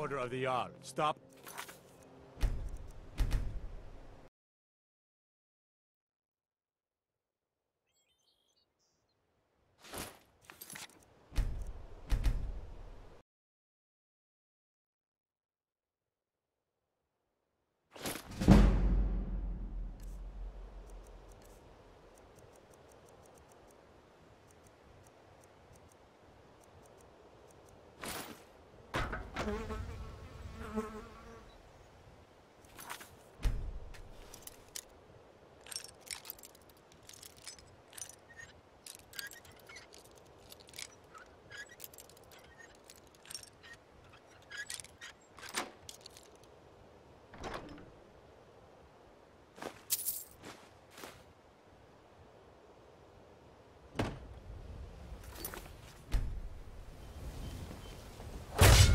Order of the Jarl. Stop.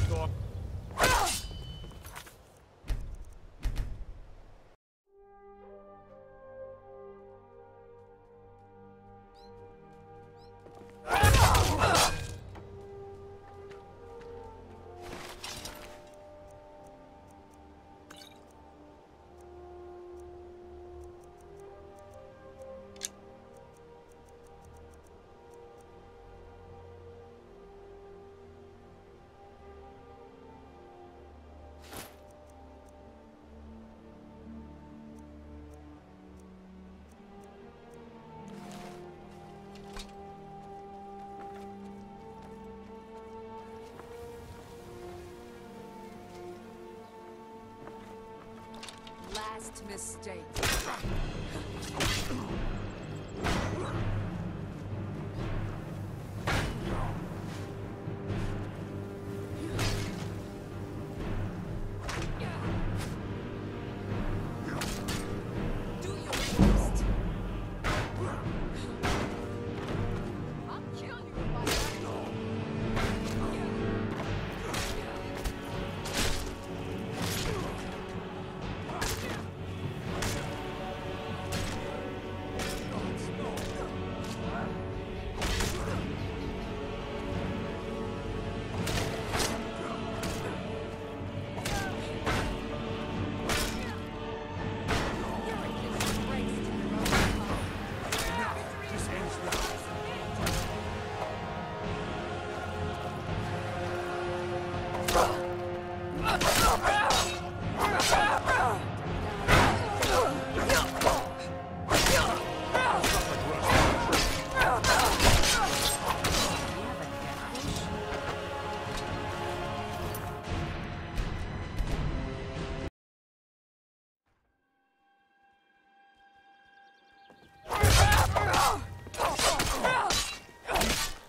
Stop. Last mistake. Do your best. I'll kill you if I have to.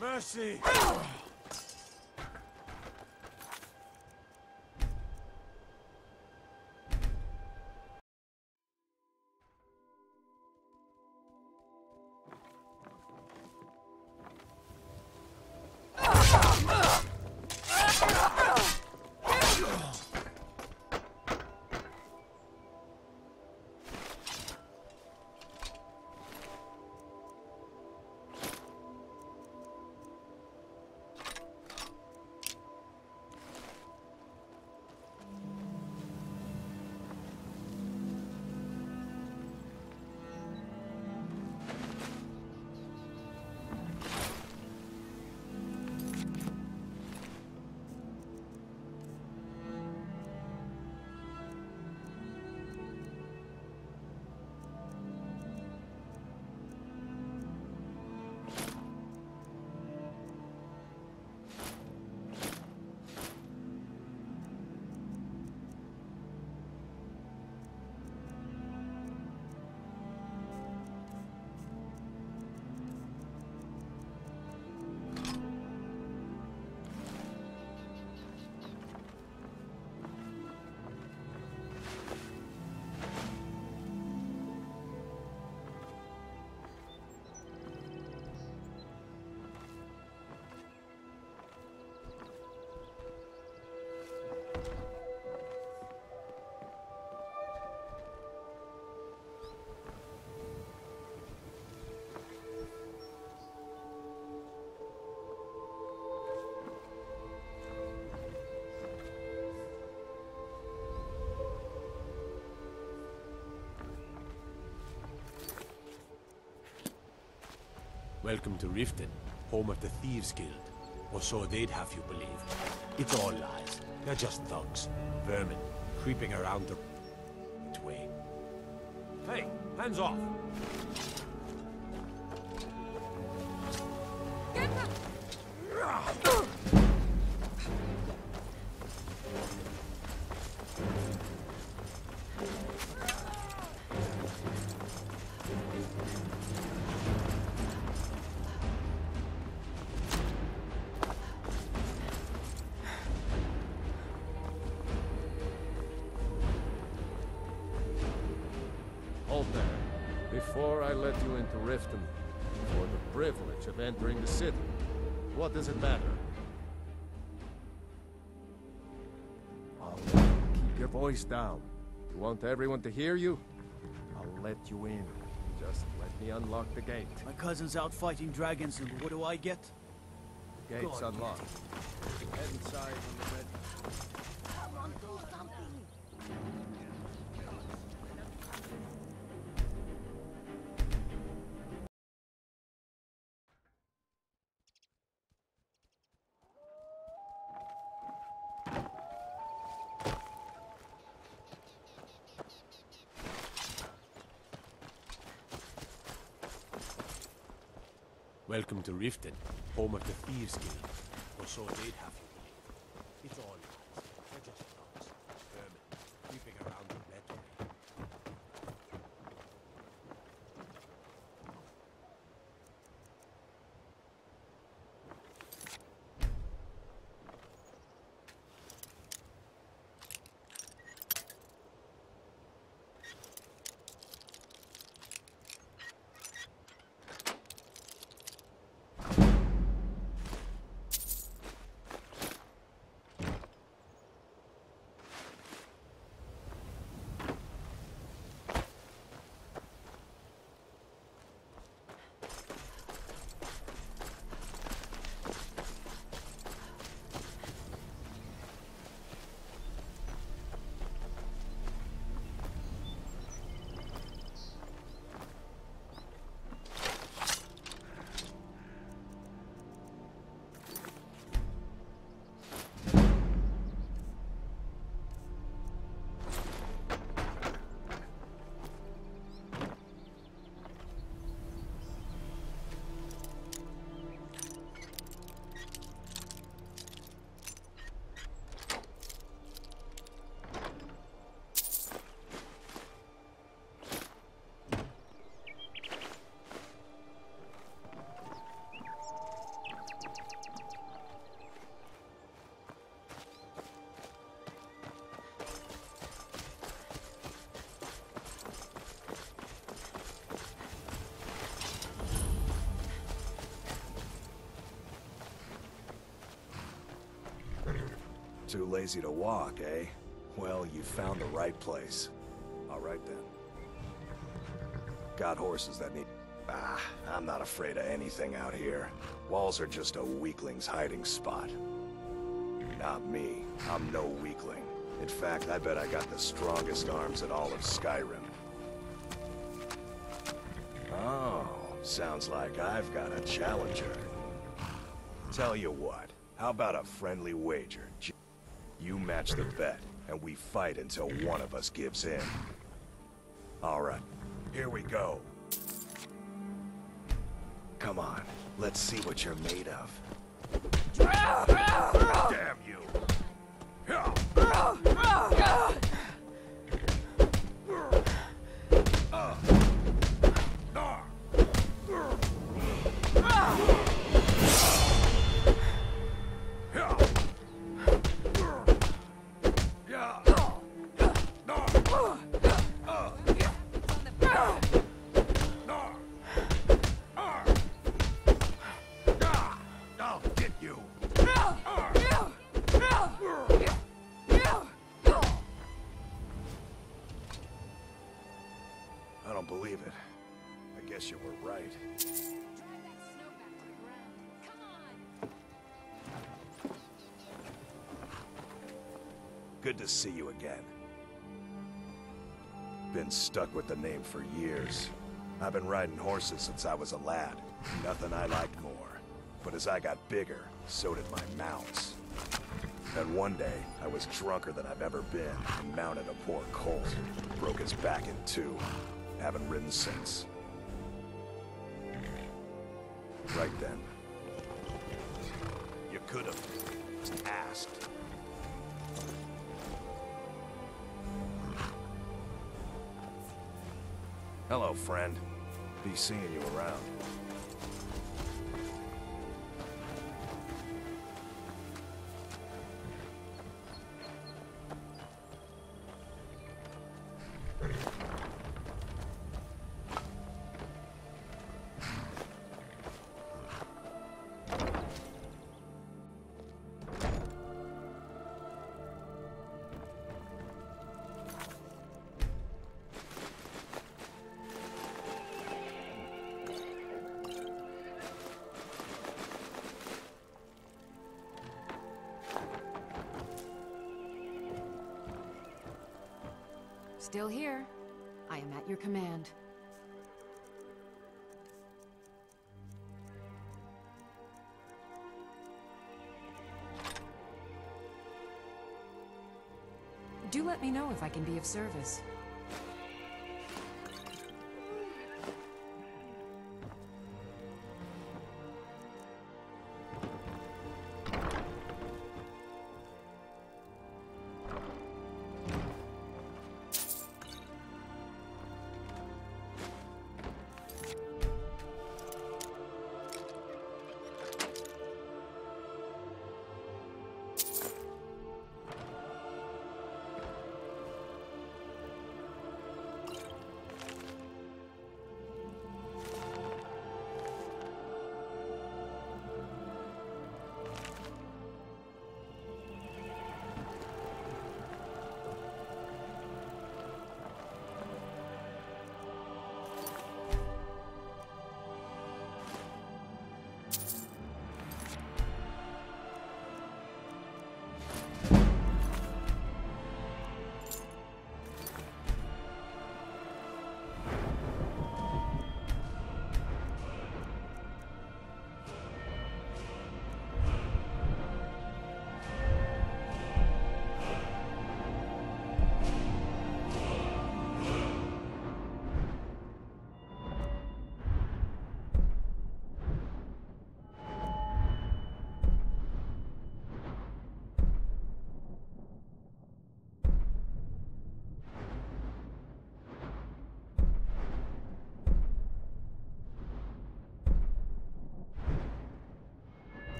Mercy! Welcome to Riften, home of the Thieves Guild. Or so they'd have you believe. It's all lies. They're just thugs. Vermin, creeping around the way. Hey, hands off! Get them! Hold there. Before I let you into Riften, for the privilege of entering the city, what does it matter? Oh, keep your voice down. You want everyone to hear you? I'll let you in. Just let me unlock the gate. My cousin's out fighting dragons, and what do I get? Gate's God. unlocked. Head inside when you're ready. Come on, do something! Welcome to Riften, home of the Thieves Guild. Or so they'd have you believe. It's all lies. They're just thugs. Vermin, creeping around the way. Too lazy to walk, eh? Well, you found the right place. All right then. Got horses that need... Ah, I'm not afraid of anything out here. Walls are just a weakling's hiding spot. Not me. I'm no weakling. In fact, I bet I got the strongest arms in all of Skyrim. Oh, sounds like I've got a challenger. Tell you what, how about a friendly wager? You match the bet, and we fight until one of us gives in. All right, here we go. Come on, let's see what you're made of. Damn you! I'll get you! I don't believe it. I guess you were right. Drive that snow back to the ground. Come on! Good to see you again. Been stuck with the name for years. I've been riding horses since I was a lad. Nothing I liked more. But as I got bigger, so did my mounts. And one day, I was drunker than I've ever been and mounted a poor colt. Broke his back in two. Haven't ridden since. Right then. You could have asked. Hello, friend. Be seeing you around. Still here. I am at your command. Do let me know if I can be of service.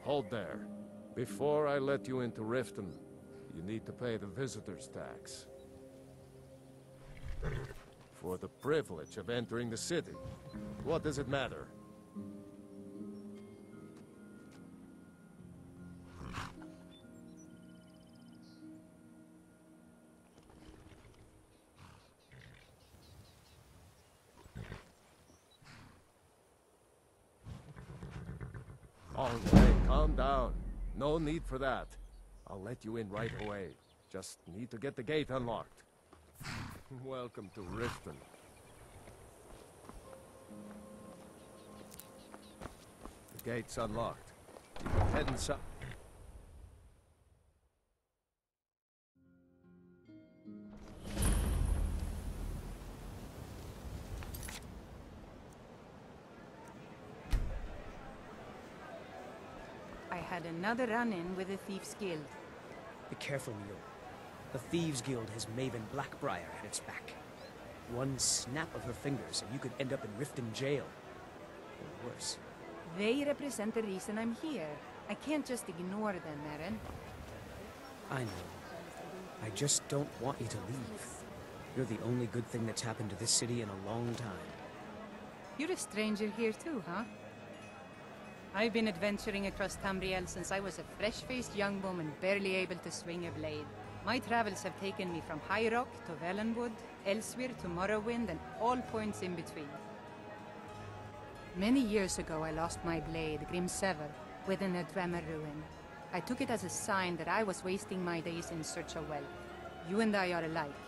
Hold there. Before I let you into Riften, you need to pay the visitor's tax. For the privilege of entering the city. What does it matter? All right, calm down. No need for that. I'll let you in right away. Just need to get the gate unlocked. Welcome to Riften. The gate's unlocked. You can head inside. I had another run-in with the Thieves' Guild. Be careful, Neil. The Thieves Guild has Maven Blackbriar at its back. One snap of her fingers and you could end up in Riften jail. Or worse. They represent the reason I'm here. I can't just ignore them, Aaron. I know. I just don't want you to leave. You're the only good thing that's happened to this city in a long time. You're a stranger here too, huh? I've been adventuring across Tamriel since I was a fresh-faced young woman barely able to swing a blade. My travels have taken me from High Rock to Valenwood, elsewhere to Morrowind, and all points in between. Many years ago I lost my blade, Grimsever, within a Dwemer ruin. I took it as a sign that I was wasting my days in search of wealth. You and I are alike.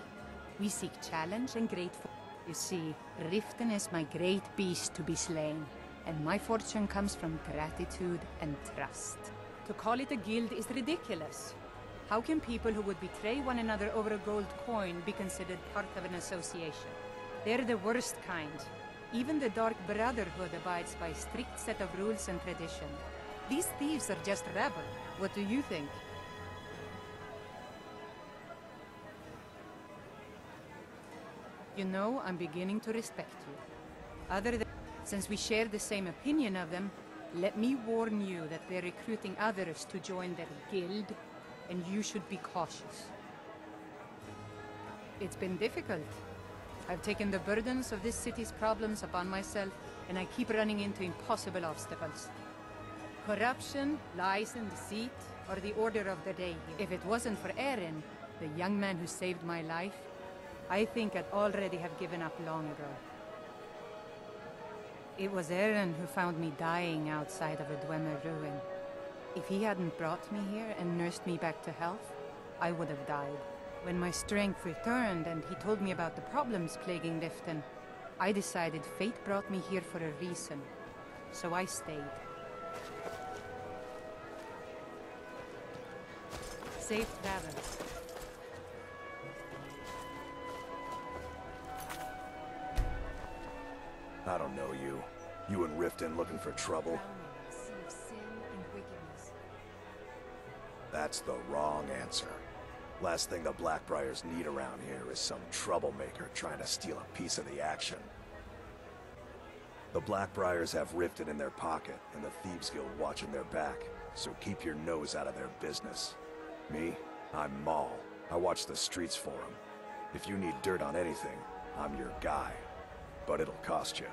We seek challenge and great fortune. You see, Riften is my great beast to be slain, and my fortune comes from gratitude and trust. To call it a guild is ridiculous. How can people who would betray one another over a gold coin be considered part of an association? They're the worst kind. Even the Dark Brotherhood abides by a strict set of rules and tradition. These thieves are just rabble. What do you think? You know, I'm beginning to respect you. Since we share the same opinion of them, let me warn you that they're recruiting others to join their guild, and you should be cautious. It's been difficult. I've taken the burdens of this city's problems upon myself, and I keep running into impossible obstacles. Corruption, lies and deceit are the order of the day here. If it wasn't for Eren, the young man who saved my life, I think I'd already have given up long ago. It was Eren who found me dying outside of a Dwemer ruin. If he hadn't brought me here and nursed me back to health, I would have died. When my strength returned and he told me about the problems plaguing Riften, I decided fate brought me here for a reason. So I stayed. Safe travels. I don't know you. You in Riften looking for trouble? That's the wrong answer. Last thing the Blackbriars need around here is some troublemaker trying to steal a piece of the action. The Blackbriars have Riften in their pocket and the Thieves Guild watching their back, so keep your nose out of their business. Me? I'm Maul. I watch the streets for them. If you need dirt on anything, I'm your guy. But it'll cost you.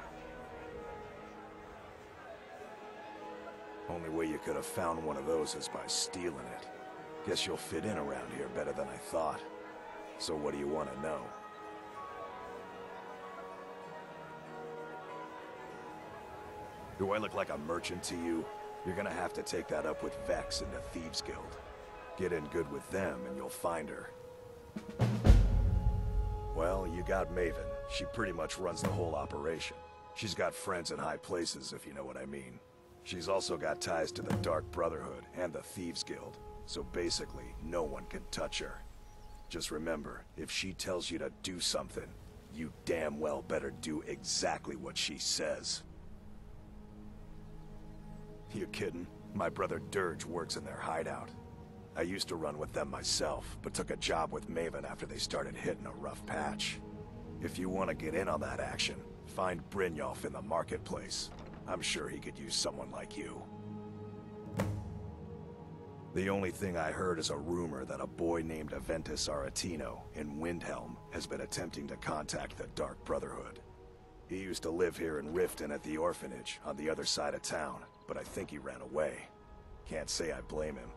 Only way you could have found one of those is by stealing it. Guess you'll fit in around here better than I thought. So what do you want to know? Do I look like a merchant to you? You're gonna have to take that up with Vex in the Thieves Guild. Get in good with them and you'll find her. Well, you got Maven. She pretty much runs the whole operation. She's got friends in high places, if you know what I mean. She's also got ties to the Dark Brotherhood and the Thieves Guild, so basically, no one can touch her. Just remember, if she tells you to do something, you damn well better do exactly what she says. You kidding? My brother Dirge works in their hideout. I used to run with them myself, but took a job with Maven after they started hitting a rough patch. If you want to get in on that action, find Brynjolf in the marketplace. I'm sure he could use someone like you. The only thing I heard is a rumor that a boy named Aventus Aretino in Windhelm has been attempting to contact the Dark Brotherhood. He used to live here in Riften at the orphanage on the other side of town, but I think he ran away. Can't say I blame him.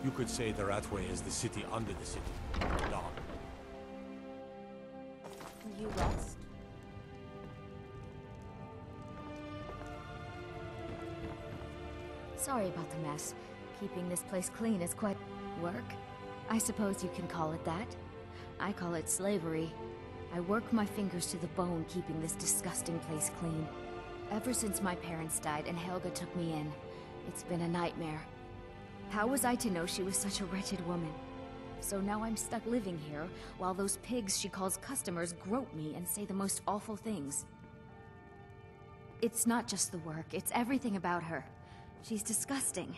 You could say the Ratway is the city under the city. No. You lost? Sorry about the mess. Keeping this place clean is quite work. I suppose you can call it that. I call it slavery. I work my fingers to the bone keeping this disgusting place clean. Ever since my parents died and Helga took me in, it's been a nightmare. How was I to know she was such a wretched woman? So now I'm stuck living here, while those pigs she calls customers grope me and say the most awful things. It's not just the work, it's everything about her. She's disgusting.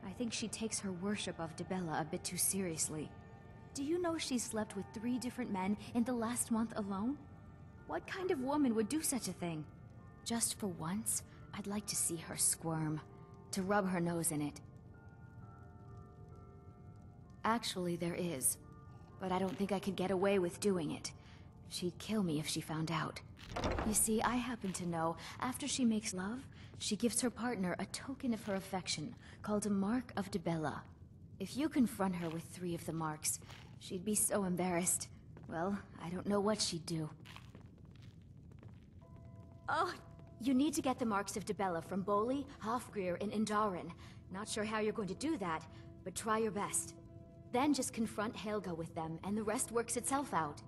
I think she takes her worship of Dibella a bit too seriously. Do you know she slept with 3 different men in the last month alone? What kind of woman would do such a thing? Just for once, I'd like to see her squirm, to rub her nose in it. Actually, there is, but I don't think I could get away with doing it. She'd kill me if she found out. You see, I happen to know, after she makes love, she gives her partner a token of her affection, called a Mark of Dibella. If you confront her with 3 of the marks, she'd be so embarrassed. Well, I don't know what she'd do. Oh, you need to get the marks of Dibella from Boli, Hofgrir, and Indaren. Not sure how you're going to do that, but try your best. Then just confront Helga with them, and the rest works itself out.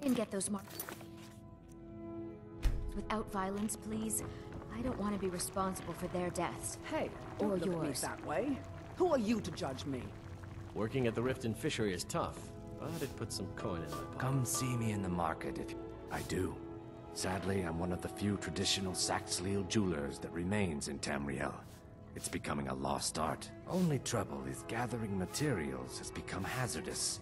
And get those marks. Without violence, please. I don't want to be responsible for their deaths. Hey, or don't look at me yours. that way. Who are you to judge me? Working at the Rift and Fishery is tough, but it puts some coin in my pocket. Come see me in the market if you... I do. Sadly, I'm one of the few traditional Saxhleel jewelers that remains in Tamriel. It's becoming a lost art. Only trouble is gathering materials has become hazardous.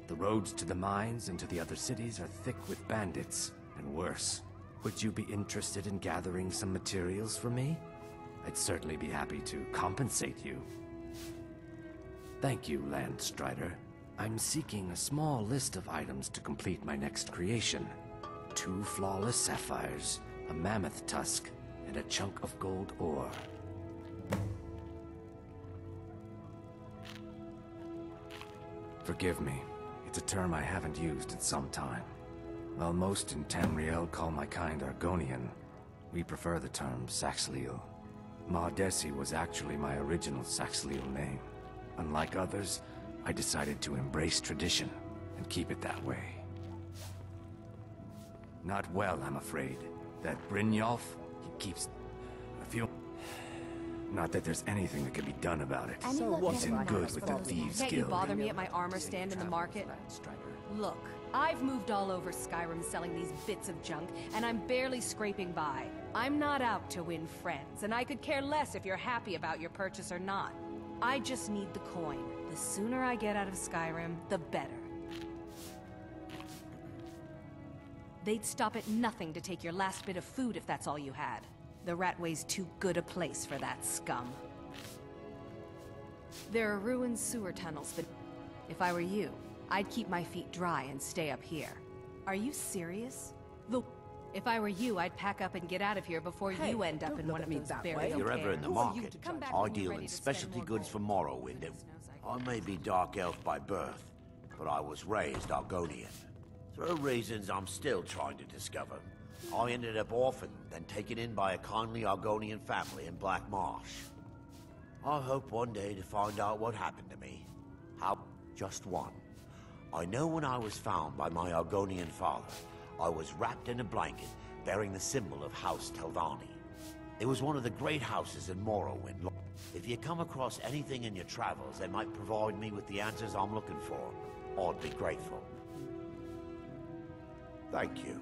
The roads to the mines and to the other cities are thick with bandits, and worse. Would you be interested in gathering some materials for me? I'd certainly be happy to compensate you. Thank you, Landstrider. I'm seeking a small list of items to complete my next creation. 2 flawless sapphires, a mammoth tusk, and a chunk of gold ore. Forgive me. It's a term I haven't used in some time. While most in Tamriel call my kind Argonian, we prefer the term Saxhleel. Mahdesi was actually my original Saxhleel name. Unlike others, I decided to embrace tradition and keep it that way. Not well, I'm afraid. That Brynjolf, he keeps... I feel... Not that there's anything that can be done about it. He's in good with the Thieves Can't you Guild. bother me at my armor stand in the market? Look, I've moved all over Skyrim selling these bits of junk, and I'm barely scraping by. I'm not out to win friends, and I could care less if you're happy about your purchase or not. I just need the coin. The sooner I get out of Skyrim, the better. They'd stop at nothing to take your last bit of food if that's all you had. The Ratway's too good a place for that scum. There are ruined sewer tunnels, but if I were you, I'd keep my feet dry and stay up here. Are you serious? If I were you, I'd pack up and get out of here before Hey, you end up don't in look one at of me those that burial way. If you're ever in the Who are you market, to Come back I when you're deal ready in to spend specialty more goods gold. from Morrowind. I may be Dark Elf by birth, but I was raised Argonian. Through reasons I'm still trying to discover, I ended up orphaned, then taken in by a kindly Argonian family in Black Marsh. I hope one day to find out what happened to me. How? Just one. I know when I was found by my Argonian father, I was wrapped in a blanket bearing the symbol of House Telvanni. It was one of the great houses in Morrowind. If you come across anything in your travels that might provide me with the answers I'm looking for, I'd be grateful. Thank you.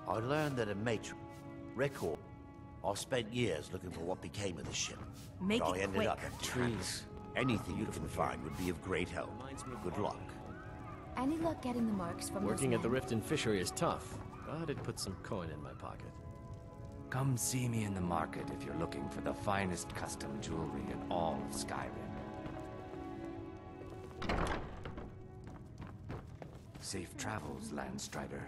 I learned that a matron record. I spent years looking for what became of the ship. Make but I it ended quick. up empty-handed. Anything you can find would be of great help. Good luck. Any luck getting the marks from Working those at the men? Rift and Fishery is tough, but it puts some coin in my pocket. Come see me in the market if you're looking for the finest custom jewelry in all of Skyrim. Safe travels, Landstrider.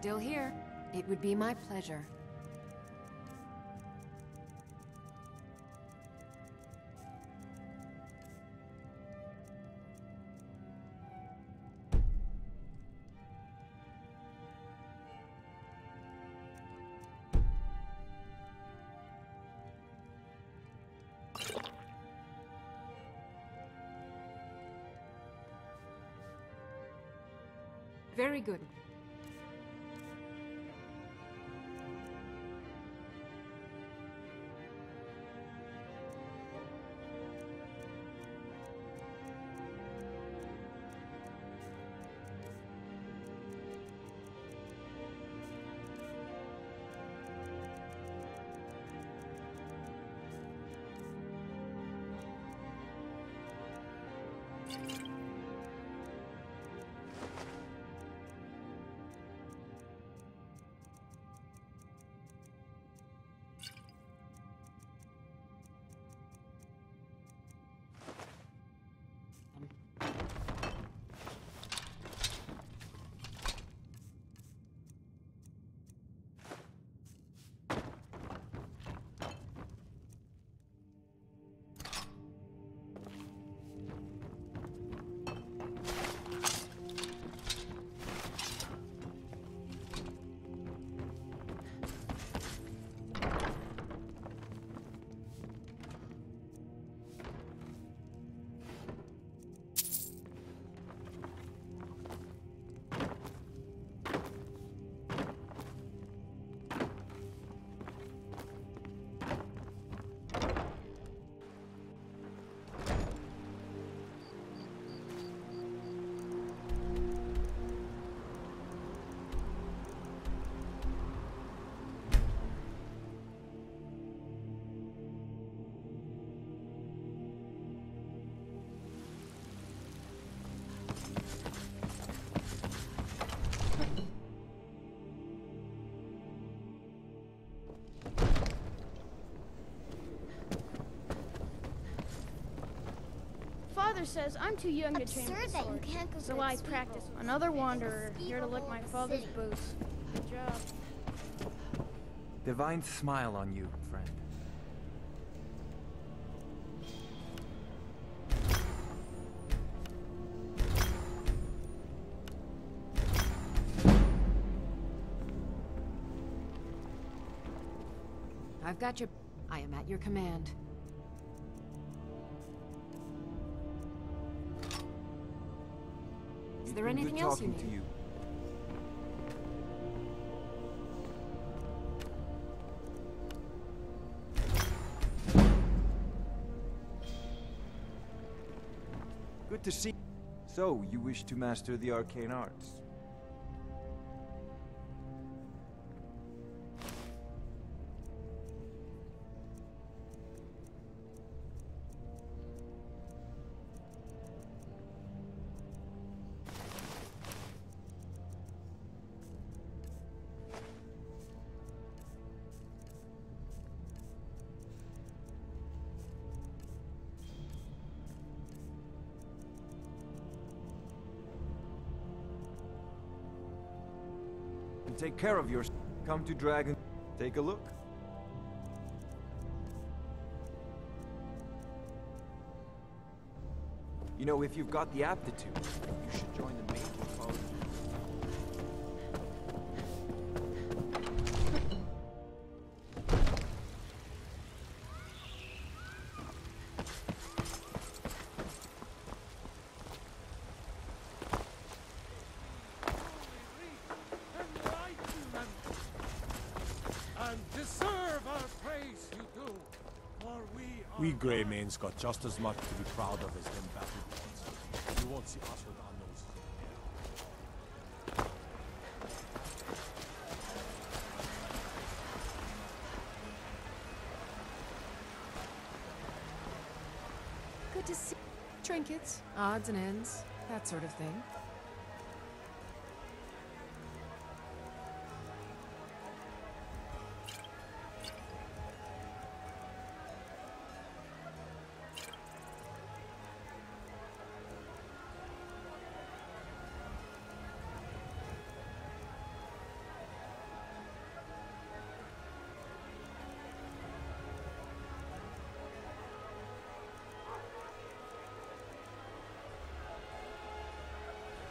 Still here. It would be my pleasure. Very good. father says I'm too young to train with the sword, so I practice. Another wanderer, here to lick my father's boots. Good job. Divine smile on you, friend. I've got your... I am at your command. Is there anything else you need? To you. Good to see. So, you wish to master the arcane arts? Take care of yourself. Come to Dragon. Take a look. You know, if you've got the aptitude, you should join the main college. We Greymanes got just as much to be proud of as them battlegrounds. You won't see us with our noses in the air. Good to see. Trinkets, odds and ends, that sort of thing.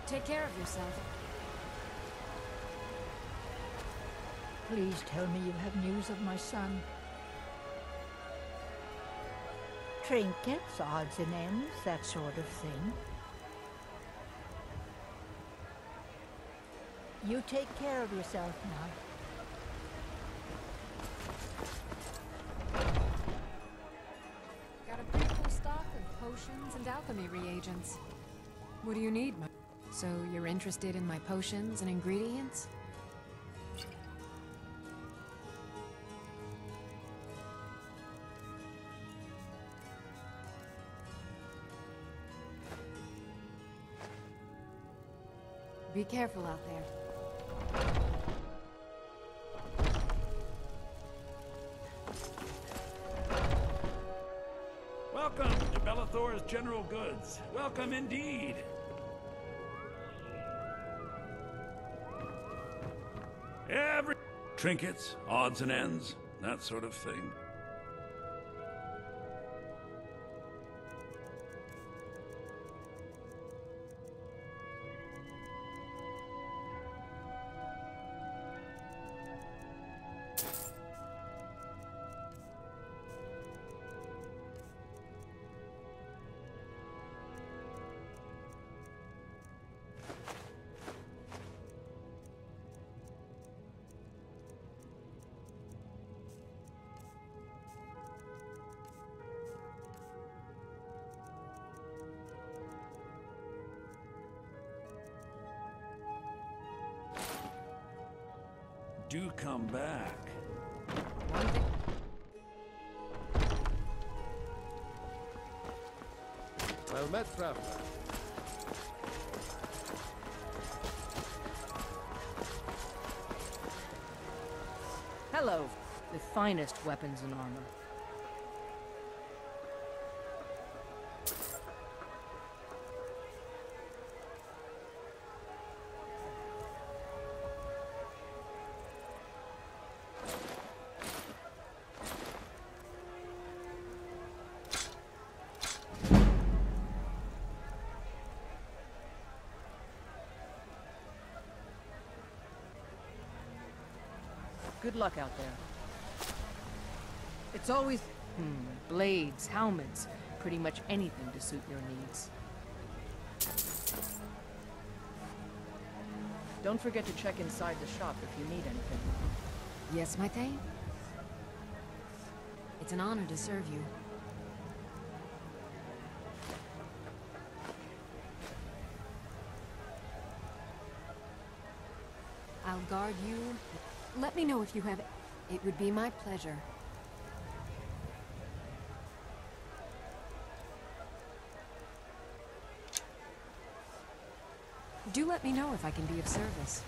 Take care of yourself. Please tell me you have news of my son. Trinkets, odds and ends, that sort of thing. You take care of yourself now. Got a pretty cool stock of potions and alchemy reagents. What do you need, my... So you're interested in my potions and ingredients? Be careful out there. Welcome to Bellathor's General Goods. Welcome indeed. Every trinkets, odds and ends, that sort of thing. Do come back. Well met, traveler. Hello. The finest weapons and armor. Good luck out there. It's always... blades, helmets, pretty much anything to suit your needs. Don't forget to check inside the shop if you need anything. Yes, my Thane? It's an honor to serve you. I'll guard you. Let me know if you have... It would be my pleasure. Do let me know if I can be of service.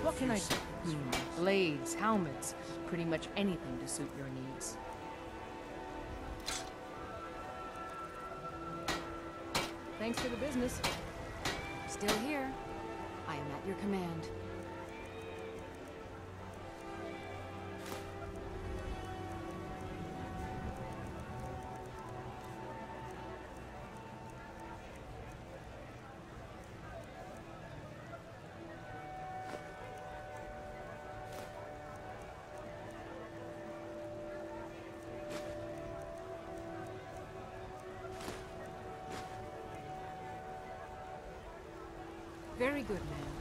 What can I do? Blades, helmets, pretty much anything to suit your needs. Thanks for the business. Still here. I am at your command. Very good, man.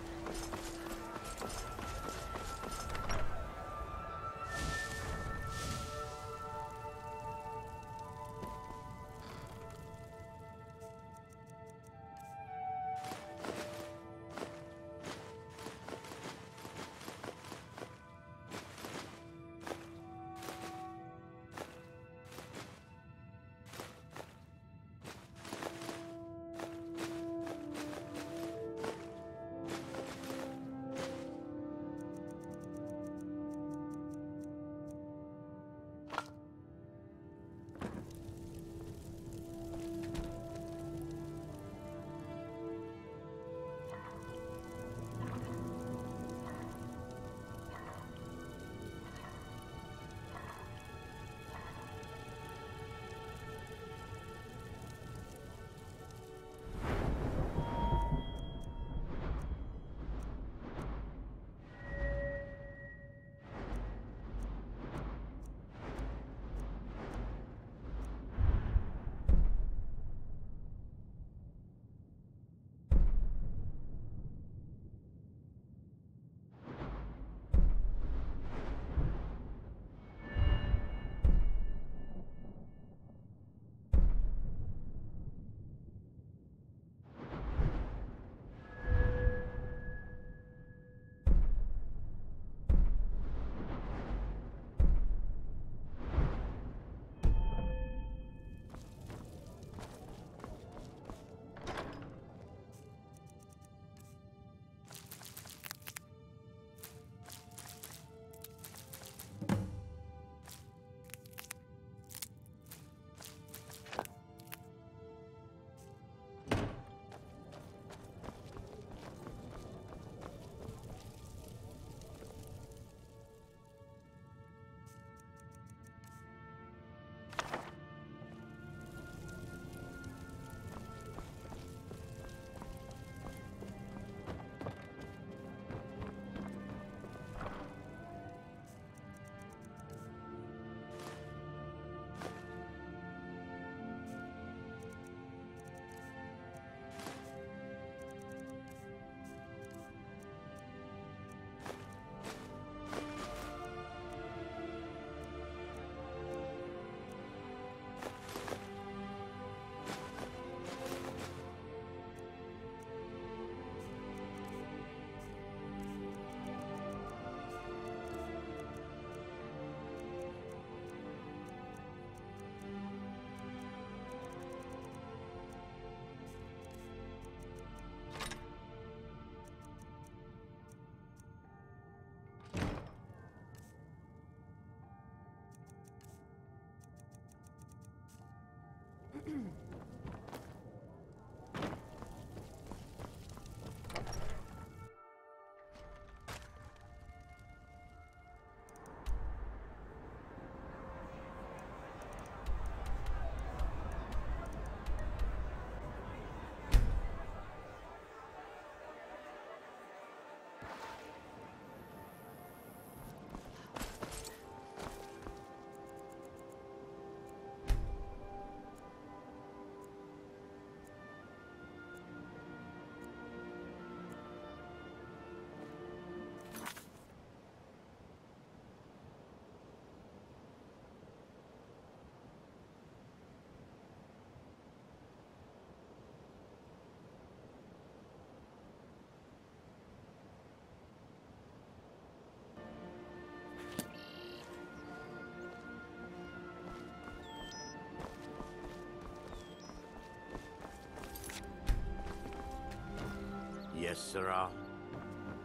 Yes, sirrah.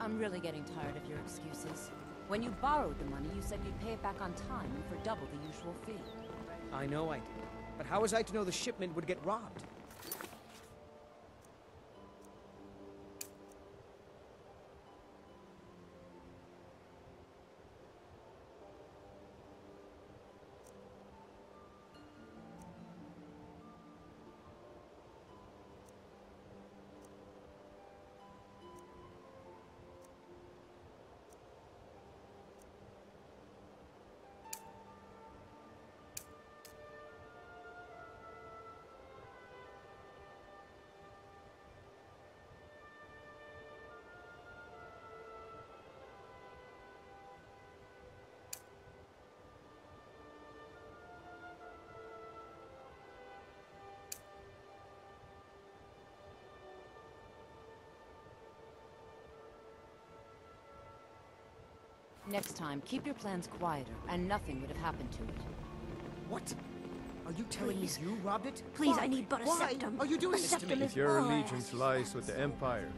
I'm really getting tired of your excuses. When you borrowed the money, you said you'd pay it back on time and for double the usual fee. I know I did. But how was I to know the shipment would get robbed? Next time, keep your plans quieter, and nothing would have happened to it. What? Are you telling me you robbed it? Please, Why? I need but a Why septum. are you doing this to me? If your allegiance lies with the Empire,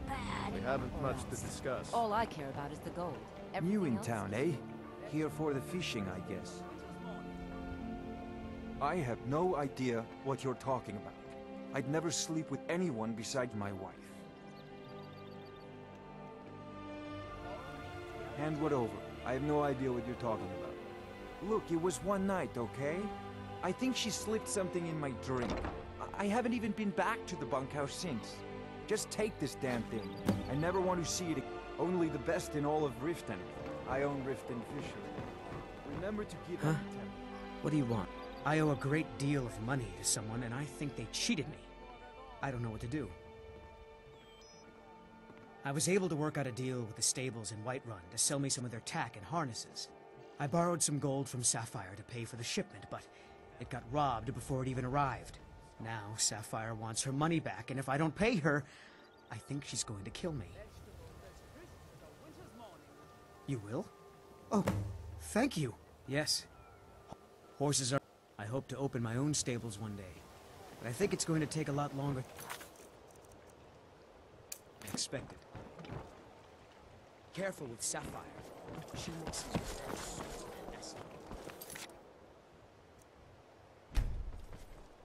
we haven't much to discuss. All I care about is the gold. New Everything in else town, is- eh? Here for the fishing, I guess. I have no idea what you're talking about. I'd never sleep with anyone besides my wife. Hand what over? I have no idea what you're talking about. Look, it was one night, okay? I think she slipped something in my drink. I haven't even been back to the bunkhouse since. Just take this damn thing. I never want to see it again. Only the best in all of Riften. I own Riften Fishery. Remember to give Huh? them 10. What do you want? I owe a great deal of money to someone, and I think they cheated me. I don't know what to do. I was able to work out a deal with the stables in Whiterun to sell me some of their tack and harnesses. I borrowed some gold from Sapphire to pay for the shipment, but it got robbed before it even arrived. Now Sapphire wants her money back, and if I don't pay her, I think she's going to kill me. You will? Oh, thank you. Yes. Horses are... I hope to open my own stables one day, but I think it's going to take a lot longer than expected. Careful with Sapphire. She mixes with...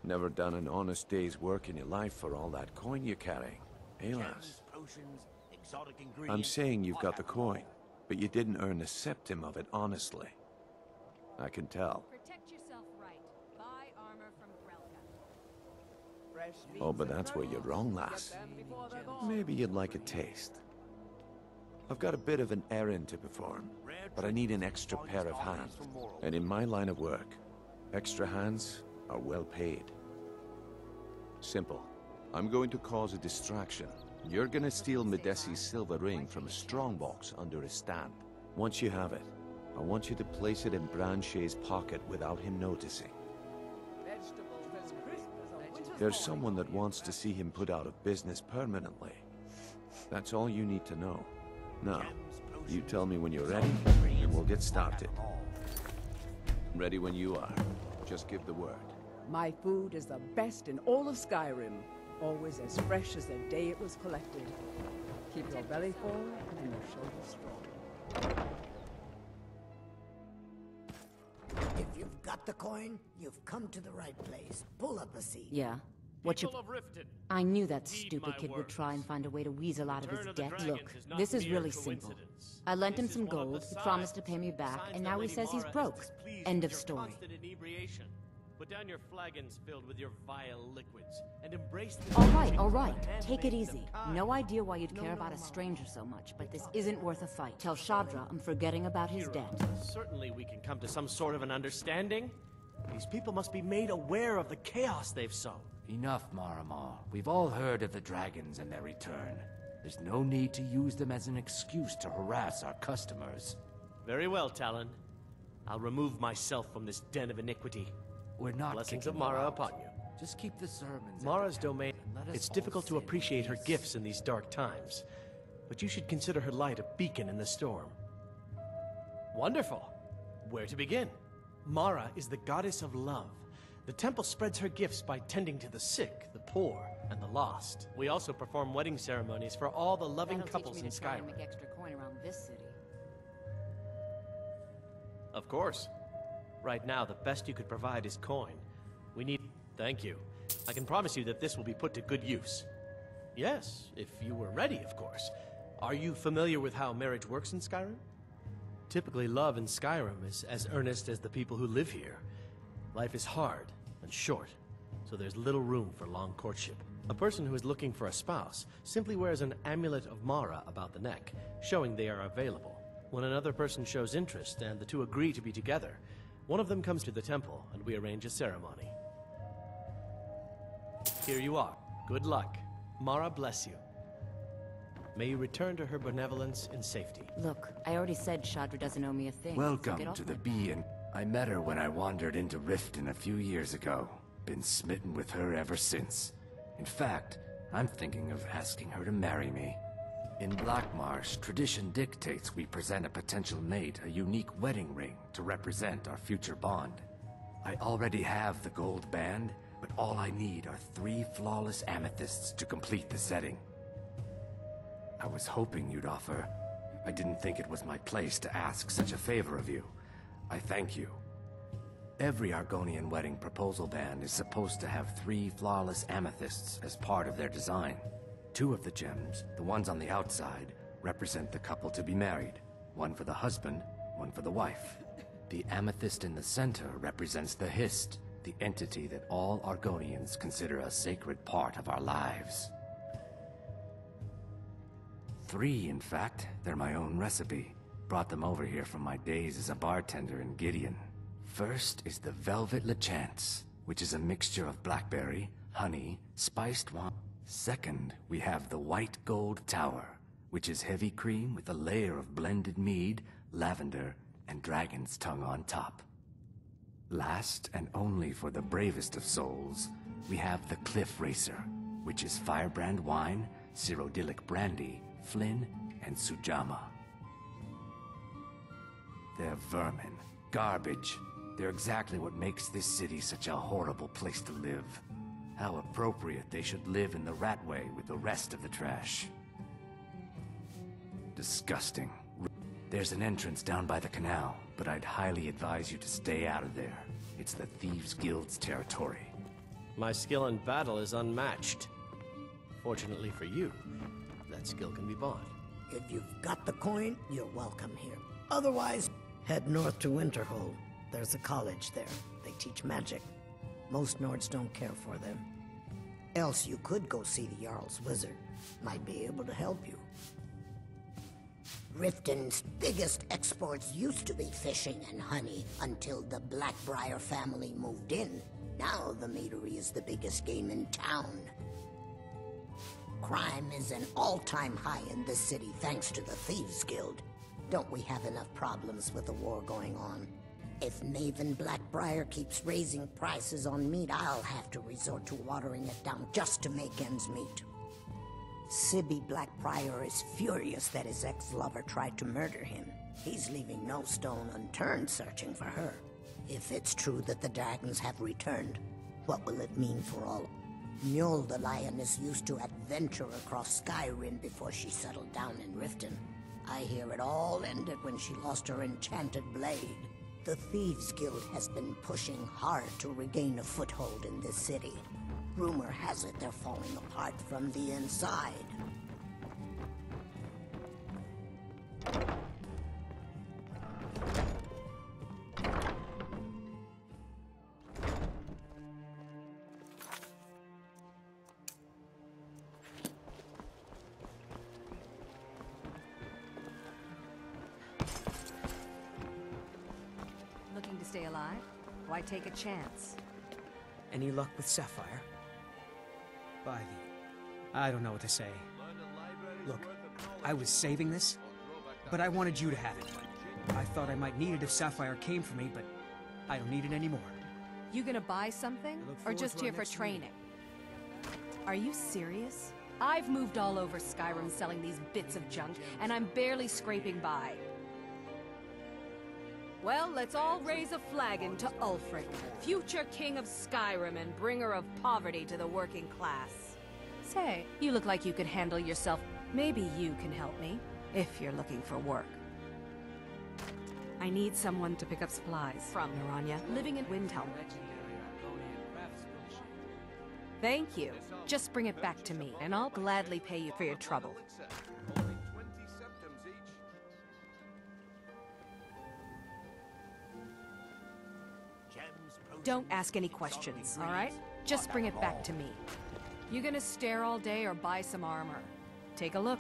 Never done an honest day's work in your life for all that coin you're carrying, eh, lass? Potions, exotic I'm ingredients. saying you've got the coin, but you didn't earn a septim of it honestly. I can tell. Protect yourself right. Buy armor from Grelka. Oh, but that's where you're wrong, lass. Maybe you'd like a taste. I've got a bit of an errand to perform, but I need an extra pair of hands. And in my line of work, extra hands are well paid. Simple. I'm going to cause a distraction. You're gonna steal Medesi's silver ring from a strongbox under his stand. Once you have it, I want you to place it in Branche's pocket without him noticing. There's someone that wants to see him put out of business permanently. That's all you need to know. Now, you tell me when you're ready, and we'll get started. Ready when you are. Just give the word. My food is the best in all of Skyrim. Always as fresh as the day it was collected. Keep your belly full and your shoulders strong. If you've got the coin? You've come to the right place. Pull up a seat. Yeah. What you... People of Riften, I knew that heed stupid my kid would words. try and find a way to weasel out of his Return of the debt. Dragons Look, is not this is mere really simple. coincidence. I lent him This some is one of gold, the he promised to pay me back, signs and that now he Lady says he's Mara is broke. displeased End with of your story. constant inebriation. Put down your flagons filled with your vile liquids, and embrace the All right, take it easy. No idea why you'd care about a stranger so much, but this isn't worth a fight. Tell Shadra I'm forgetting about his debt. Certainly we can come to some sort of an understanding. These people must be made aware of the chaos they've sown. Enough, Maramar. We've all heard of the dragons and their return. There's no need to use them as an excuse to harass our customers. Very well, Talon. I'll remove myself from this den of iniquity. We're not Blessings kicking of Mara you out. upon you. Just keep the sermons. Mara's domain. let us It's all difficult to sit appreciate her in peace. gifts in these dark times, but you should consider her light a beacon in the storm. Wonderful. Where to begin? Mara is the goddess of love. The temple spreads her gifts by tending to the sick, the poor, and the lost. We also perform wedding ceremonies for all the loving That'll couples teach in me to try and Skyrim. make extra coin around this city. Of course. Right now, the best you could provide is coin. We need... Thank you. I can promise you that this will be put to good use. Yes, if you were ready, of course. Are you familiar with how marriage works in Skyrim? Typically, love in Skyrim is as earnest as the people who live here. Life is hard and short, so there's little room for long courtship. A person who is looking for a spouse simply wears an amulet of Mara about the neck, showing they are available. When another person shows interest and the two agree to be together, one of them comes to the temple and we arrange a ceremony. Here you are. Good luck. Mara bless you. May you return to her benevolence in safety. Look, I already said Shadra doesn't owe me a thing. so Welcome get off to my the Bee, and I met her when I wandered into Riften a few years ago. Been smitten with her ever since. In fact, I'm thinking of asking her to marry me. In Blackmarsh, tradition dictates we present a potential mate a unique wedding ring to represent our future bond. I already have the gold band, but all I need are 3 flawless amethysts to complete the setting. I was hoping you'd offer. I didn't think it was my place to ask such a favor of you. I thank you. Every Argonian wedding proposal band is supposed to have 3 flawless amethysts as part of their design. 2 of the gems, the ones on the outside, represent the couple to be married. 1 for the husband, 1 for the wife. The amethyst in the center represents the Hist, the entity that all Argonians consider a sacred part of our lives. 3, in fact. They're my own recipe. Brought them over here from my days as a bartender in Gideon. First is the Velvet Lechance, which is a mixture of blackberry, honey, spiced wine. Second, we have the White Gold Tower, which is heavy cream with a layer of blended mead, lavender, and dragon's tongue on top. Last, and only for the bravest of souls, we have the Cliff Racer, which is firebrand wine, Cyrodiilic brandy, Flynn, and Sujama. They're vermin. Garbage. They're exactly what makes this city such a horrible place to live. How appropriate they should live in the Ratway with the rest of the trash. Disgusting. There's an entrance down by the canal, but I'd highly advise you to stay out of there. It's the Thieves' Guild's territory. My skill in battle is unmatched. Fortunately for you, that skill can be bought. If you've got the coin, you're welcome here. Otherwise, head north to Winterhold. There's a college there. They teach magic. Most Nords don't care for them. Else you could go see the Jarl's wizard. Might be able to help you. Riften's biggest exports used to be fishing and honey until the Blackbriar family moved in. Now the meadery is the biggest game in town. Crime is an all-time high in this city thanks to the Thieves' Guild. Don't we have enough problems with the war going on? If Maven Blackbriar keeps raising prices on meat, I'll have to resort to watering it down just to make ends meet. Sibby Blackbriar is furious that his ex-lover tried to murder him. He's leaving no stone unturned searching for her. If it's true that the dragons have returned, what will it mean for all? Mjol the lioness used to adventure across Skyrim before she settled down in Riften. I hear it all ended when she lost her enchanted blade. The Thieves Guild has been pushing hard to regain a foothold in this city. Rumor has it they're falling apart from the inside. Looking to stay alive? Why take a chance? Any luck with Sapphire? By the... I don't know what to say. Look, I was saving this, but I wanted you to have it. I thought I might need it if Sapphire came for me, but I don't need it anymore. You gonna buy something? Or just here for training? Are you serious? I've moved all over Skyrim selling these bits of junk, and I'm barely scraping by. Well, let's all raise a flagon to Ulfric, future king of Skyrim and bringer of poverty to the working class. Say, you look like you could handle yourself. Maybe you can help me, if you're looking for work. I need someone to pick up supplies from Naranya, living in Windhelm. Thank you. Just bring it back to me, and I'll gladly pay you for your trouble. Don't ask any questions, all right? Just bring it back to me. You gonna stare all day or buy some armor? Take a look.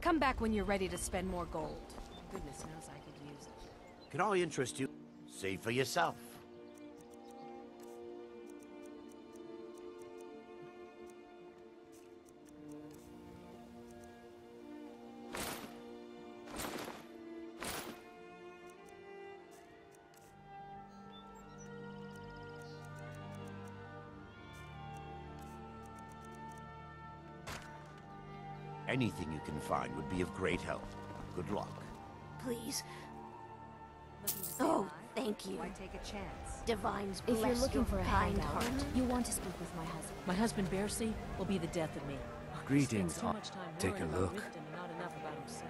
Come back when you're ready to spend more gold. Goodness knows I could use it. Can I interest you? See for yourself. Anything you can find would be of great help. Good luck. Please. Oh, thank you. Why take a chance? Divine's If you're bless looking your for a kind handout, heart. you want to speak with my husband. My husband, Bearsey, will be the death of me. Greetings. Spends too much time Take a worrying about look. Riften and not enough about himself.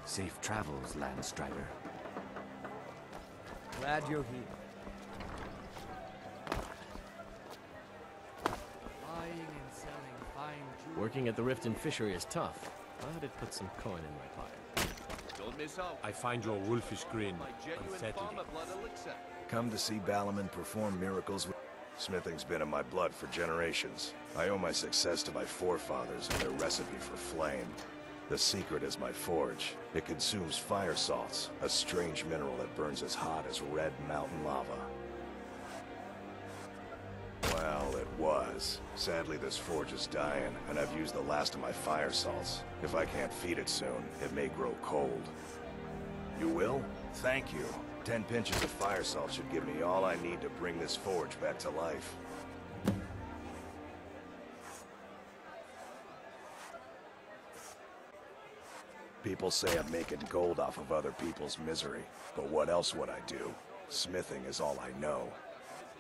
Safe travels, Landstrider. Glad you're here. Working at the Riften fishery is tough, but it puts some coin in my pocket. Don't miss out. I find your wolfish grin unsettling. Come to see Balaman perform miracles. Smithing's been in my blood for generations. I owe my success to my forefathers and their recipe for flame. The secret is my forge. It consumes fire salts, a strange mineral that burns as hot as red mountain lava. Well, it was. Sadly, this forge is dying, and I've used the last of my fire salts. If I can't feed it soon, it may grow cold. You will? Thank you. 10 pinches of fire salt should give me all I need to bring this forge back to life. People say I'm making gold off of other people's misery, but what else would I do? Smithing is all I know.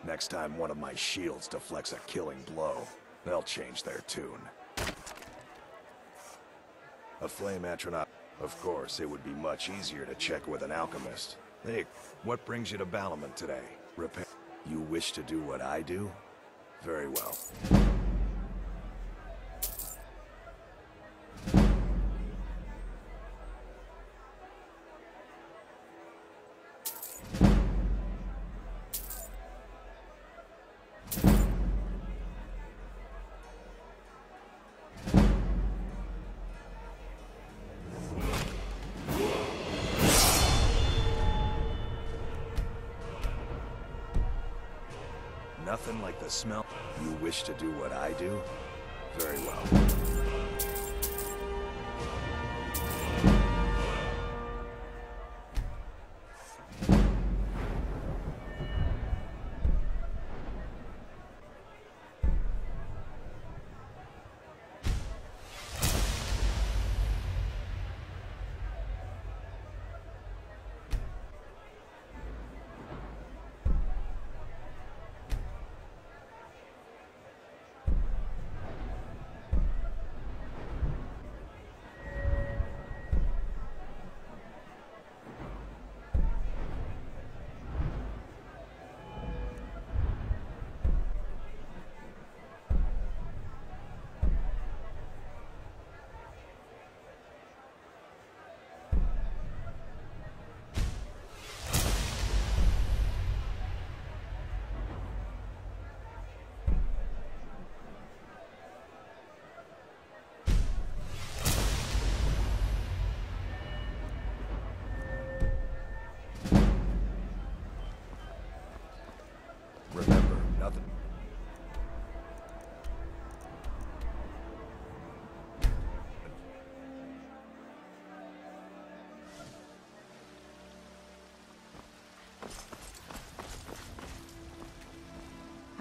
Next time one of my shields deflects a killing blow, they'll change their tune. A flame atronach. Of course, it would be much easier to check with an alchemist. Hey, what brings you to Balaman today? Repair. You wish to do what I do? Very well. Nothing like the smell. You wish to do what I do? Very well.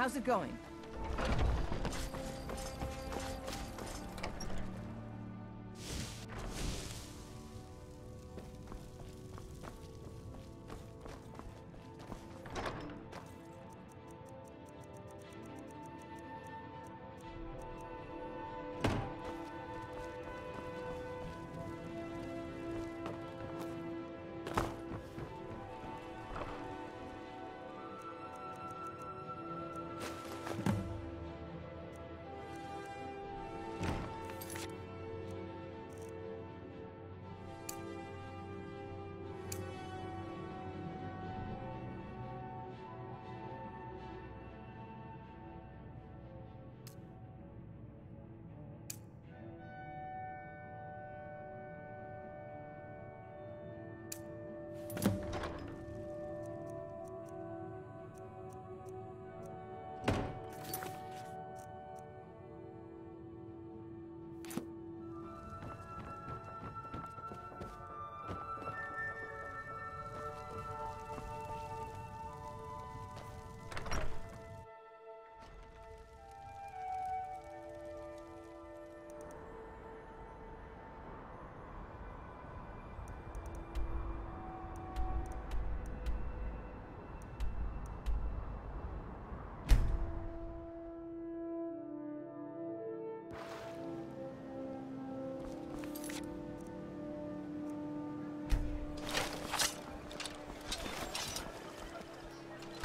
How's it going?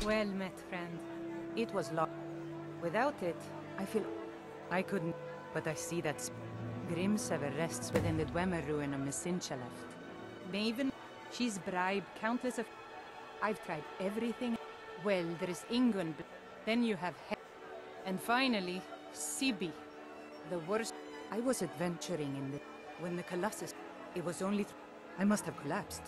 Well met, friend. It was lost. Without it, I feel I couldn't. But I see that Grimsever rests within the Dwemer ruin of Messincha left. Maven, she's bribed countless of. I've tried everything. Well, there is Ingun, then you have and finally, Sibi. The worst. I was adventuring in the. When the Colossus. It was only. I must have collapsed.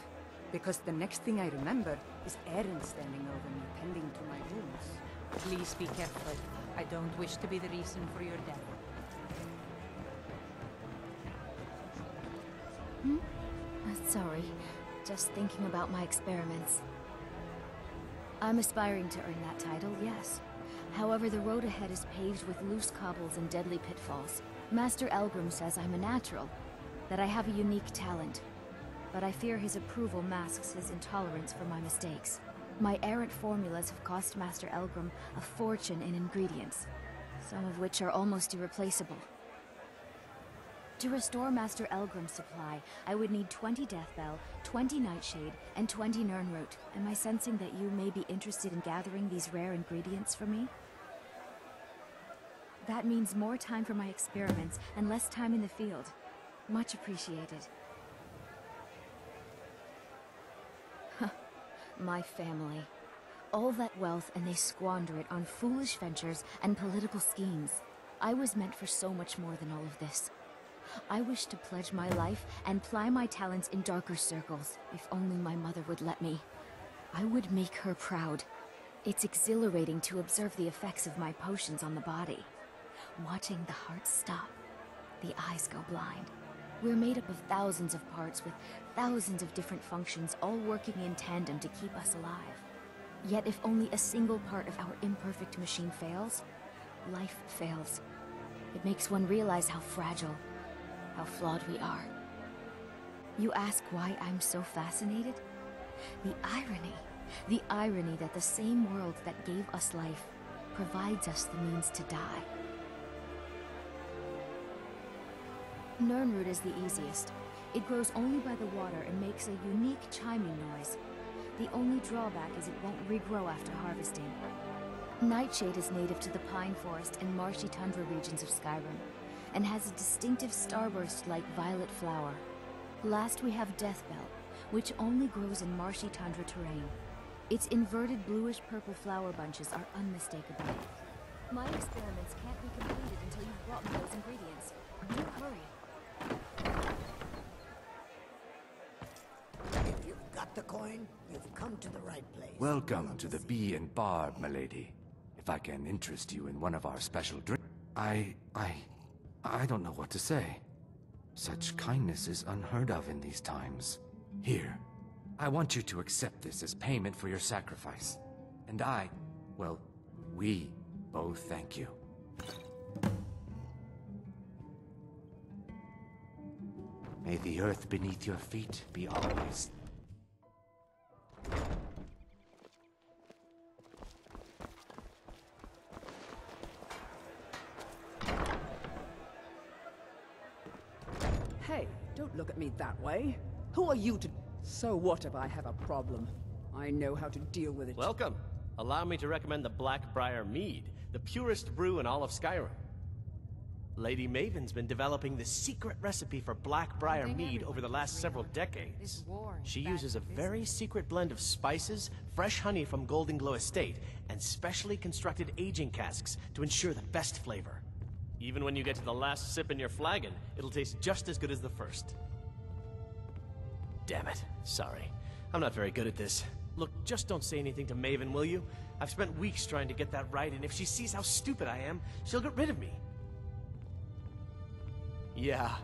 Because the next thing I remember is Eren standing over me, tending to my wounds. Please be careful. I don't wish to be the reason for your death. Sorry. Just thinking about my experiments. I'm aspiring to earn that title, yes. However, the road ahead is paved with loose cobbles and deadly pitfalls. Master Elgrim says I'm a natural, that I have a unique talent. But I fear his approval masks his intolerance for my mistakes. My errant formulas have cost Master Elgrim a fortune in ingredients, some of which are almost irreplaceable. To restore Master Elgrim's supply, I would need 20 Deathbell, 20 Nightshade, and 20 Nirnroot. Am I sensing that you may be interested in gathering these rare ingredients for me? That means more time for my experiments and less time in the field. Much appreciated. My family. All that wealth and they squander it on foolish ventures and political schemes. I was meant for so much more than all of this. I wish to pledge my life and ply my talents in darker circles, if only my mother would let me. I would make her proud. It's exhilarating to observe the effects of my potions on the body. Watching the heart stop, the eyes go blind. We're made up of thousands of parts with thousands of different functions, all working in tandem to keep us alive. Yet if only a single part of our imperfect machine fails, life fails. It makes one realize how fragile, how flawed we are. You ask why I'm so fascinated? The irony that the same world that gave us life provides us the means to die. Nirnroot is the easiest. It grows only by the water and makes a unique chiming noise. The only drawback is it won't regrow after harvesting. Nightshade is native to the pine forest and marshy tundra regions of Skyrim, and has a distinctive starburst-like violet flower. Last we have Deathbell, which only grows in marshy tundra terrain. Its inverted bluish-purple flower bunches are unmistakable. My experiments can't be completed until you've brought me those ingredients. Do hurry. If you've got the coin, you've come to the right place. Welcome to the Bee and Barb, milady. If I can interest you in one of our special drinks... I don't know what to say. Such kindness is unheard of in these times. Here, I want you to accept this as payment for your sacrifice. And we Oh, thank you. May the earth beneath your feet be always... Hey, don't look at me that way. Who are you to... So what if I have a problem? I know how to deal with it. Welcome. Allow me to recommend the Blackbriar Mead, the purest brew in all of Skyrim. Lady Maven's been developing the secret recipe for Blackbriar Mead over the last several decades. She uses a very secret blend of spices, fresh honey from Golden Glow Estate, and specially constructed aging casks to ensure the best flavor. Even when you get to the last sip in your flagon, it'll taste just as good as the first. Damn it. Sorry. I'm not very good at this. Look, just don't say anything to Maven, will you? I've spent weeks trying to get that right, and if she sees how stupid I am, she'll get rid of me. Yeah,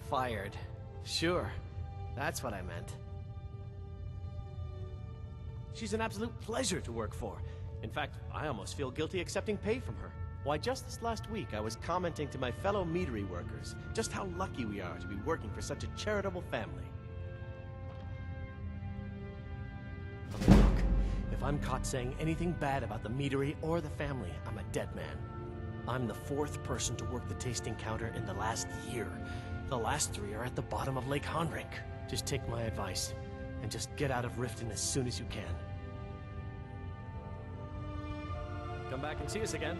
fired. Sure, that's what I meant. She's an absolute pleasure to work for. In fact, I almost feel guilty accepting pay from her. Why, just this last week, I was commenting to my fellow meadery workers just how lucky we are to be working for such a charitable family. Look, if I'm caught saying anything bad about the meadery or the family, I'm a dead man. I'm the 4th person to work the tasting counter in the last year. The last 3 are at the bottom of Lake Honrik. Just take my advice, and just get out of Riften as soon as you can. Come back and see us again.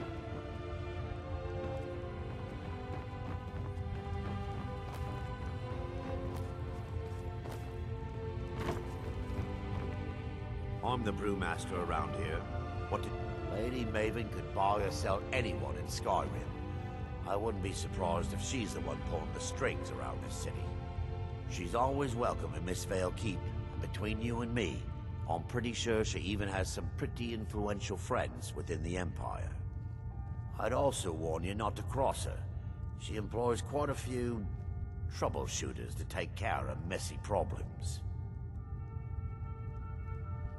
I'm the brewmaster around here. What did... Lady Maven could buy or sell anyone in Skyrim. I wouldn't be surprised if she's the one pulling the strings around this city. She's always welcome in Mistveil Keep, and between you and me, I'm pretty sure she even has some pretty influential friends within the Empire. I'd also warn you not to cross her. She employs quite a few troubleshooters to take care of messy problems.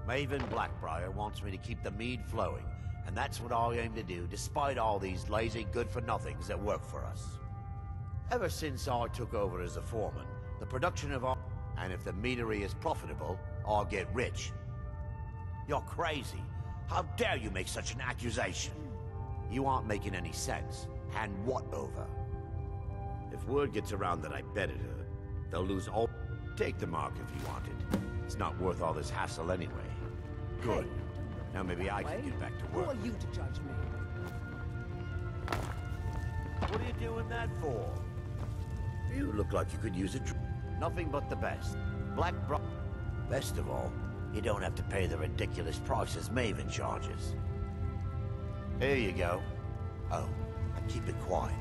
Maven Blackbriar wants me to keep the mead flowing, and that's what I aim to do despite all these lazy good-for-nothings that work for us. Ever since I took over as a foreman, the production of our... And if the meadery is profitable, I'll get rich. You're crazy. How dare you make such an accusation? You aren't making any sense. Hand what over? If word gets around that I betted her, they'll lose all... Take the mark if you want it. It's not worth all this hassle anyway. Good. Hey, now maybe I can get back to work. Who are you to judge me? What are you doing that for? You look like you could use a drink. Nothing but the best. Best of all, you don't have to pay the ridiculous prices Maven charges. Here you go. Oh, and keep it quiet.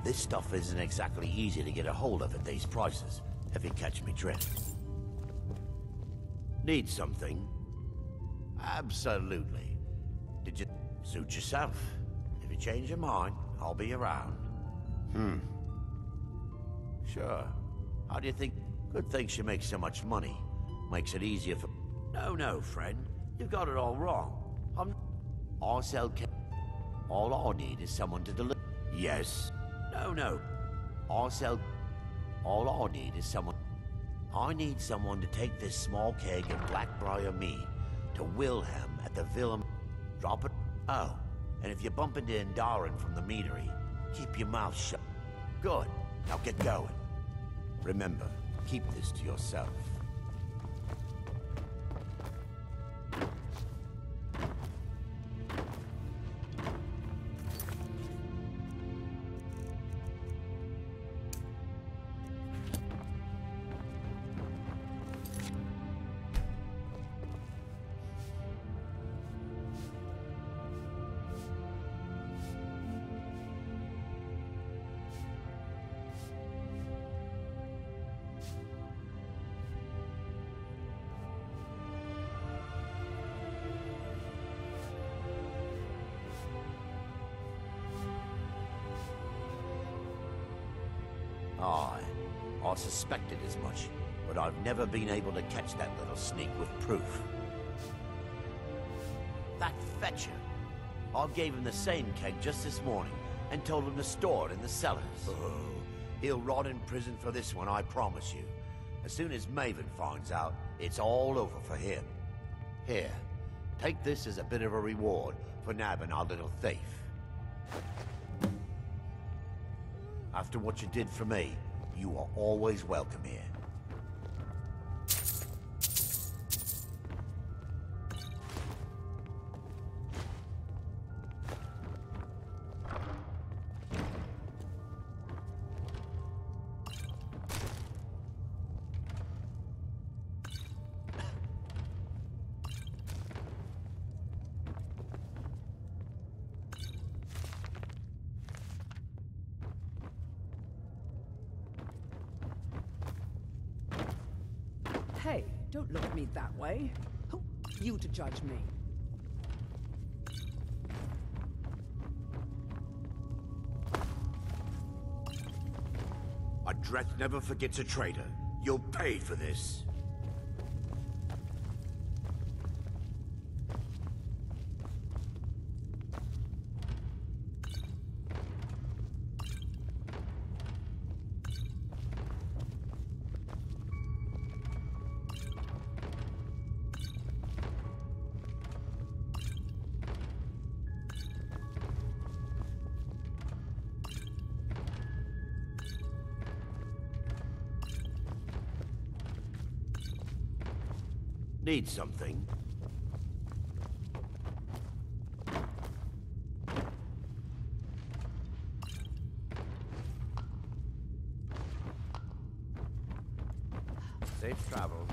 This stuff isn't exactly easy to get a hold of at these prices, if you catch me drift. Need something? Absolutely. Did you suit yourself? If you change your mind, I'll be around. Sure. How do you think? Good thing she makes so much money. Makes it easier for... No, friend. You've got it all wrong. I sell... All I need is someone to deliver... Yes. No. I sell... All I need is someone... I need someone to take this small keg of Blackbriar mead to Wilhelm at the Villa... Drop it... Oh, and if you bump into Indaren from the meadery, keep your mouth shut. Good. Now get going. Remember, keep this to yourself. I suspected as much, but I've never been able to catch that little sneak with proof. That fetcher. I gave him the same keg just this morning and told him to store it in the cellars. Oh, he'll rot in prison for this one, I promise you. As soon as Maven finds out, it's all over for him. Here, take this as a bit of a reward for nabbing our little thief. After what you did for me, you are always welcome here. Hey, don't look at me that way. Who are you to judge me? A Dreth never forgets a traitor. You'll pay for this. Need something? Safe travels.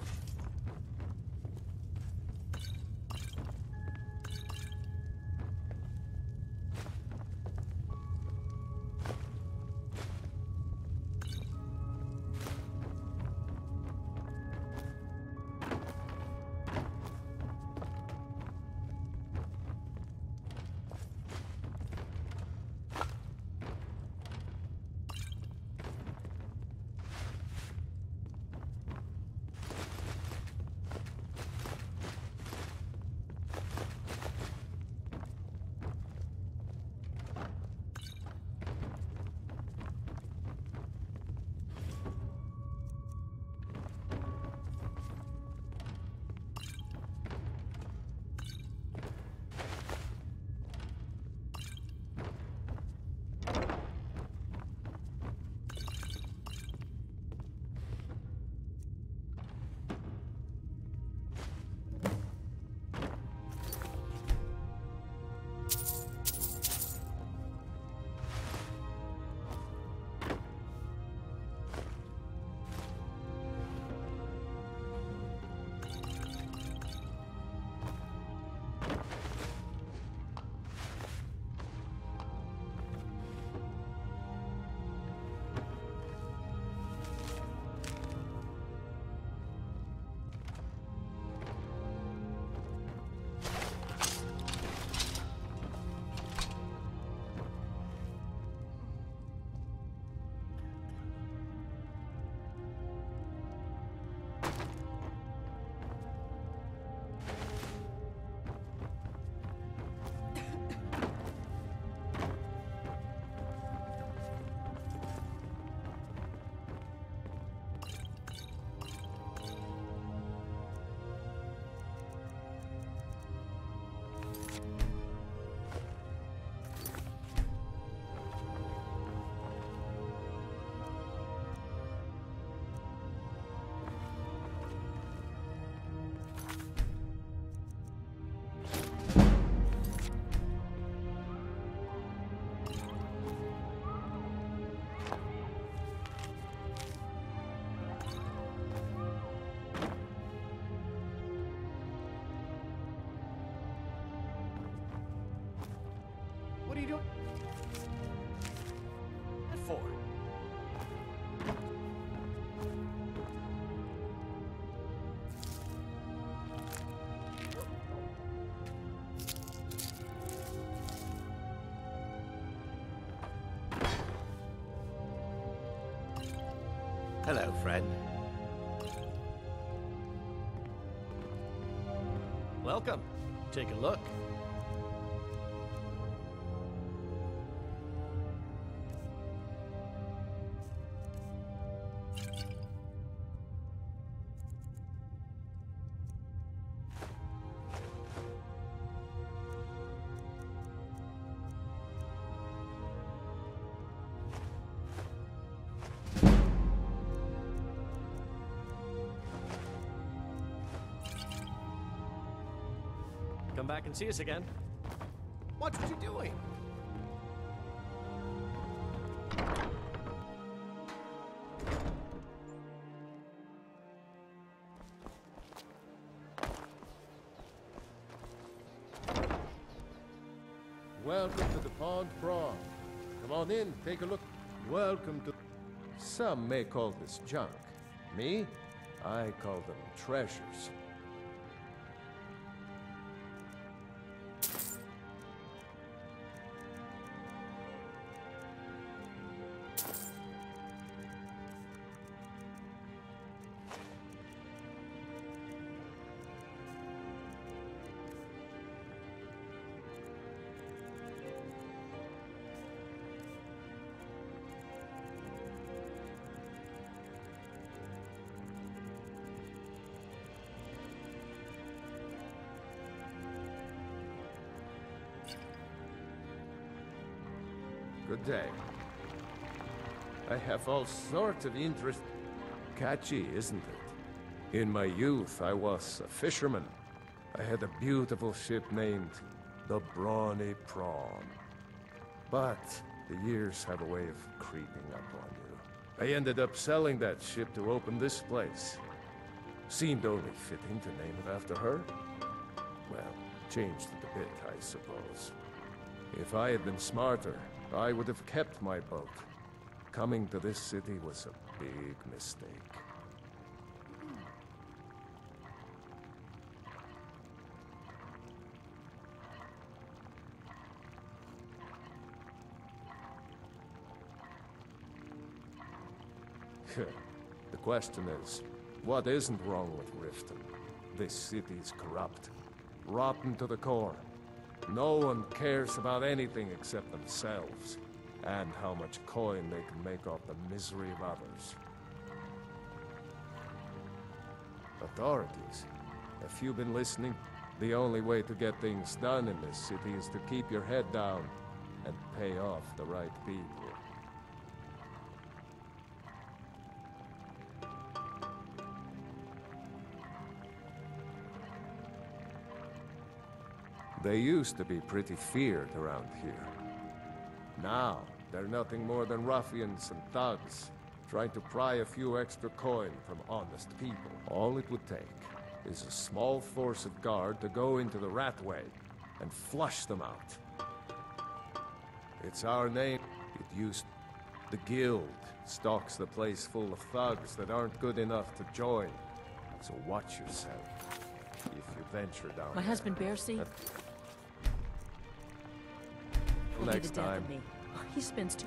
What are you doing? What for? Hello, friend. Welcome. Take a look. Come back and see us again. What are you doing? Welcome to the Pond Prawn. Come on in, take a look. Welcome to... Some may call this junk. Me? I call them treasures. Good day. I have all sorts of interest. Catchy, isn't it? In my youth, I was a fisherman. I had a beautiful ship named the Brawny Prawn. But the years have a way of creeping up on you. I ended up selling that ship to open this place. Seemed only fitting to name it after her. Well, changed it a bit, I suppose. If I had been smarter, I would have kept my boat. Coming to this city was a big mistake. The question is, what isn't wrong with Riften? This city's corrupt, rotten to the core. No one cares about anything except themselves, and how much coin they can make off the misery of others. Authorities, if you've been listening, the only way to get things done in this city is to keep your head down and pay off the right people. They used to be pretty feared around here. Now, they're nothing more than ruffians and thugs, trying to pry a few extra coin from honest people. All it would take is a small force of guard to go into the Ratway and flush them out. It's our name. It used... The Guild stocks the place full of thugs that aren't good enough to join. So watch yourself if you venture down My there. husband Bercy... Next time. He spends too...